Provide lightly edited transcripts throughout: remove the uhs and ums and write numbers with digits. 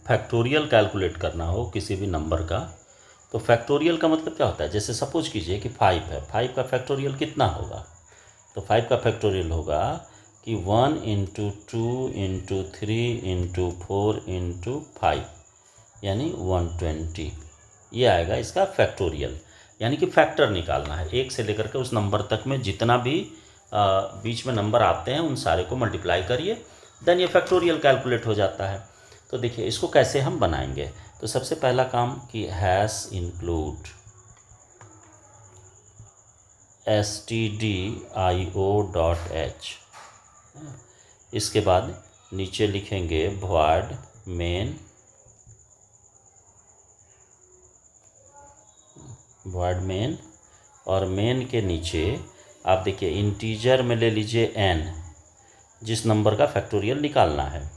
Factorial calculate करना हो किसी भी नंबर का, तो फैक्टोरियल का मतलब क्या होता है, जैसे सपोज कीजिए कि 5 है, 5 का फैक्टोरियल कितना होगा, तो 5 का फैक्टोरियल होगा कि 1 इंटू 2 इंटू 3 इंटू 4 इंटू 5 यानी 120, ये आएगा इसका फैक्टोरियल। यानी कि फैक्टर निकालना है, एक से लेकर के उस नंबर तक में जितना भी बीच में नंबर आते हैं उन सारे को मल्टीप्लाई करिए, देन ये फैक्टोरियल कैलकुलेट हो जाता है। तो देखिए इसको कैसे हम बनाएंगे, तो सबसे पहला काम कि हैश इंक्लूड stdio.h, इसके बाद नीचे लिखेंगे void मेन और मेन के नीचे आप देखिए इंटीजर में ले लीजिए n, जिस नंबर का फैक्टोरियल निकालना है,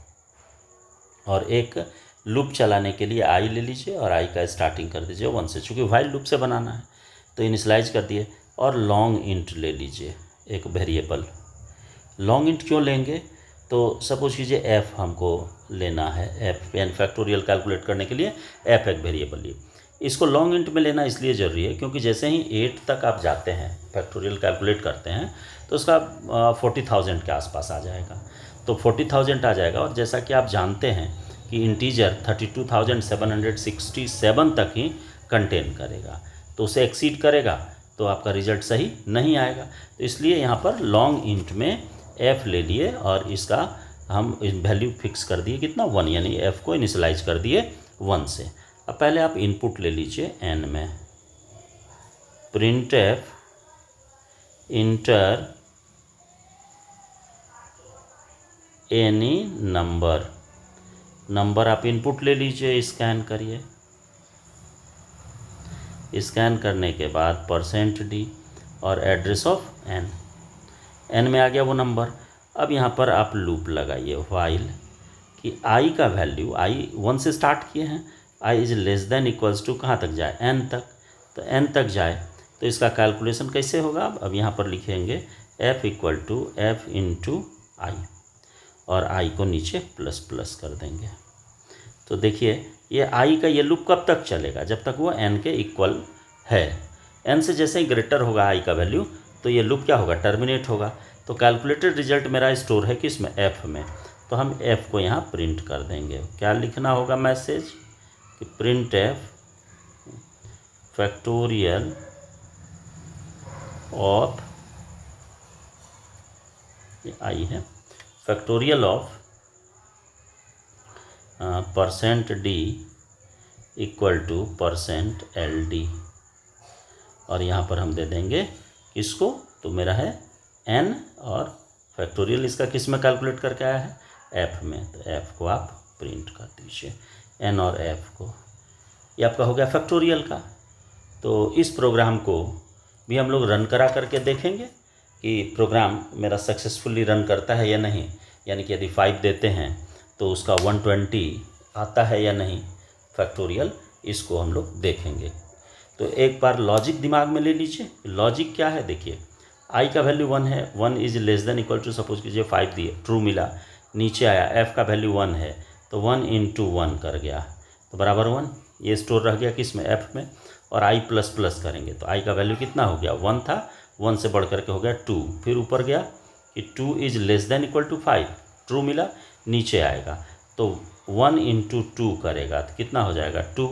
और एक लूप चलाने के लिए i ले लीजिए और i का स्टार्टिंग कर दीजिए 1 से, चूँकि व्हाइल लूप से बनाना है तो इनिशियलाइज कर दिए, और लॉन्ग इंट ले लीजिए एक वेरिएबल। लॉन्ग इंट क्यों लेंगे, तो सपोज कीजिए f हमको लेना है, f यानी फैक्टोरियल कैलकुलेट करने के लिए f एक वेरिएबल लिए। इसको लॉन्ग इंट में लेना इसलिए ज़रूरी है क्योंकि जैसे ही 8 तक आप जाते हैं फैक्टोरियल कैलकुलेट करते हैं तो उसका 40,000 के आसपास आ जाएगा, तो 40,000 आ जाएगा। और जैसा कि आप जानते हैं कि इंटीजर 32,767 तक ही कंटेन करेगा, तो उसे एक्सीड करेगा तो आपका रिजल्ट सही नहीं आएगा। तो इसलिए यहाँ पर लॉन्ग इंट में f ले लिए और इसका हम वैल्यू फिक्स कर दिए कितना 1, यानी f को इनिशियलाइज कर दिए 1 से। अब पहले आप इनपुट ले लीजिए n में, printf इंटर एनी नंबर आप इनपुट ले लीजिए, स्कैन करिए, स्कैन करने के बाद %d और एड्रेस ऑफ n में आ गया वो नंबर। अब यहाँ पर आप लूप लगाइए व्हाइल कि i का वैल्यू, i 1 से स्टार्ट किए हैं, i is less than equals to कहाँ तक जाए n तक, तो n तक जाए तो इसका कैलकुलेशन कैसे होगा। अब यहाँ पर लिखेंगे f equal to f into I और i को नीचे प्लस प्लस कर देंगे। तो देखिए ये i का ये लूप कब तक चलेगा, जब तक वो n के इक्वल है। n से जैसे ही ग्रेटर होगा i का वैल्यू तो ये लूप क्या होगा, टर्मिनेट होगा। तो कैलकुलेटेड रिजल्ट मेरा स्टोर है किसमें, f में, तो हम f को यहाँ प्रिंट कर देंगे। क्या लिखना होगा मैसेज कि प्रिंट f फैक्टोरियल ऑफ, ये आई है, factorial of %d equal to %ld, और यहाँ पर हम दे देंगे इसको, तो मेरा है n और फैक्टोरियल इसका किस में कैलकुलेट करके आया है, f में, तो f को आप प्रिंट कर दीजिए, n और f को। ये आपका हो गया फैक्टोरियल का। तो इस प्रोग्राम को भी हम लोग रन करा करके देखेंगे कि प्रोग्राम मेरा सक्सेसफुली रन करता है या नहीं, यानी कि यदि 5 देते हैं तो उसका 120 आता है या नहीं फैक्टोरियल, इसको हम लोग देखेंगे। तो एक बार लॉजिक दिमाग में ले लीजिए। लॉजिक क्या है, देखिए i का वैल्यू 1 है, 1 is less than equal to, suppose कीजिए 5 दिए, ट्रू मिला, नीचे आया f का वैल्यू 1 है तो 1 इंटू 1 कर गया तो बराबर 1, ये स्टोर रह गया किस में, f में, और i प्लस प्लस करेंगे तो i का वैल्यू कितना हो गया, 1 था, 1 से बढ़ करके हो गया 2, फिर ऊपर गया कि 2 is less than equal to 5, true मिला, नीचे आएगा तो 1 इंटू 2 करेगा तो कितना हो जाएगा 2,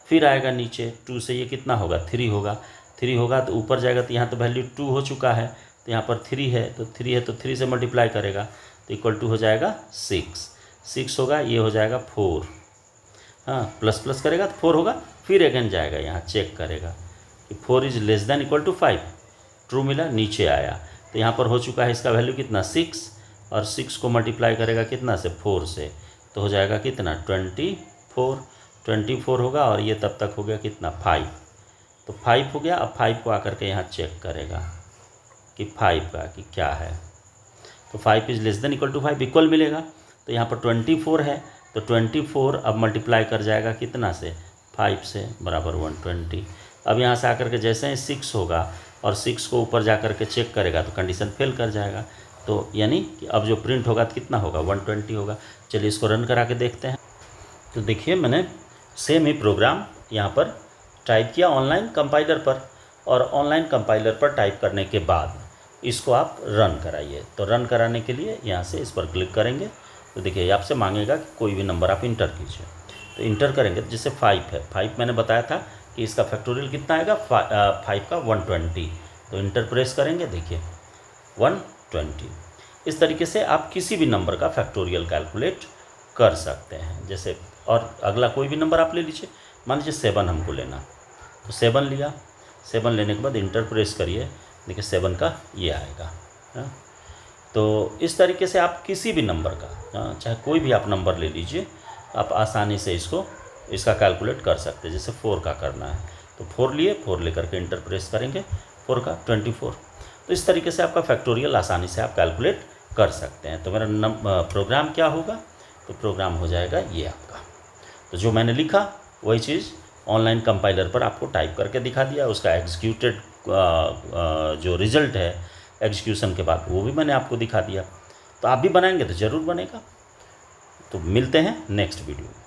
फिर आएगा नीचे 2 से ये कितना होगा 3 होगा, 3 होगा तो ऊपर जाएगा तो यहाँ तो वैल्यू 2 हो चुका है, तो यहाँ पर 3 है तो 3 है तो 3 से मल्टीप्लाई करेगा तो इक्वल टू हो जाएगा 6 होगा, ये हो जाएगा 4, हाँ प्लस प्लस करेगा तो 4 होगा, फिर अगेन जाएगा यहाँ चेक करेगा कि 4 is less than equal to 5, true मिला, नीचे आया तो यहाँ पर हो चुका है इसका वैल्यू कितना 6, और 6 को मल्टीप्लाई करेगा कितना से 4 से, तो हो जाएगा कितना 24 होगा, और ये तब तक हो गया कितना 5, तो 5 हो गया। अब 5 को आकर के यहाँ चेक करेगा कि 5 का कि क्या है, तो 5 is less than equal to 5 equal मिलेगा, तो यहाँ पर 24 है तो 24 अब मल्टीप्लाई कर जाएगा कितना से 5 से, बराबर 120। अब यहाँ से आकर के जैसे ही 6 होगा और 6 को ऊपर जा कर के चेक करेगा तो कंडीशन फेल कर जाएगा, तो यानी कि अब जो प्रिंट होगा तो कितना होगा 120 होगा। चलिए इसको रन करा के देखते हैं। तो देखिए मैंने सेम ही प्रोग्राम यहाँ पर टाइप किया ऑनलाइन कंपाइलर पर, और ऑनलाइन कंपाइलर पर टाइप करने के बाद इसको आप रन कराइए। तो रन कराने के लिए यहाँ से इस पर क्लिक करेंगे तो देखिए आपसे मांगेगा कि कोई भी नंबर आप इंटर कीजिए। तो इंटर करेंगे तो जैसे 5 है, 5 मैंने बताया था कि इसका फैक्टोरियल कितना आएगा, 5 का 120। तो इंटर प्रेस करेंगे, देखिए 120। इस तरीके से आप किसी भी नंबर का फैक्टोरियल कैलकुलेट कर सकते हैं। जैसे और अगला कोई भी नंबर आप ले लीजिए, मान लीजिए 7 हमको लेना, तो 7 लिया, 7 लेने के बाद इंटर प्रेस करिए, देखिए 7 का ये आएगा। हाँ, तो इस तरीके से आप किसी भी नंबर का, चाहे कोई भी आप नंबर ले लीजिए, आप आसानी से इसका कैलकुलेट कर सकते हैं। जैसे 4 का करना है तो 4 लिए, 4 लेकर के इंटर प्रेस करेंगे, 4 का 24। तो इस तरीके से आपका फैक्टोरियल आसानी से आप कैलकुलेट कर सकते हैं। तो मेरा प्रोग्राम क्या होगा, तो प्रोग्राम हो जाएगा ये आपका। तो जो मैंने लिखा वही चीज़ ऑनलाइन कंपाइलर पर आपको टाइप करके दिखा दिया, उसका एग्जीक्यूटेड जो रिज़ल्ट है एग्जीक्यूशन के बाद वो भी मैंने आपको दिखा दिया। तो आप भी बनाएंगे तो ज़रूर बनेगा। तो मिलते हैं नेक्स्ट वीडियो में।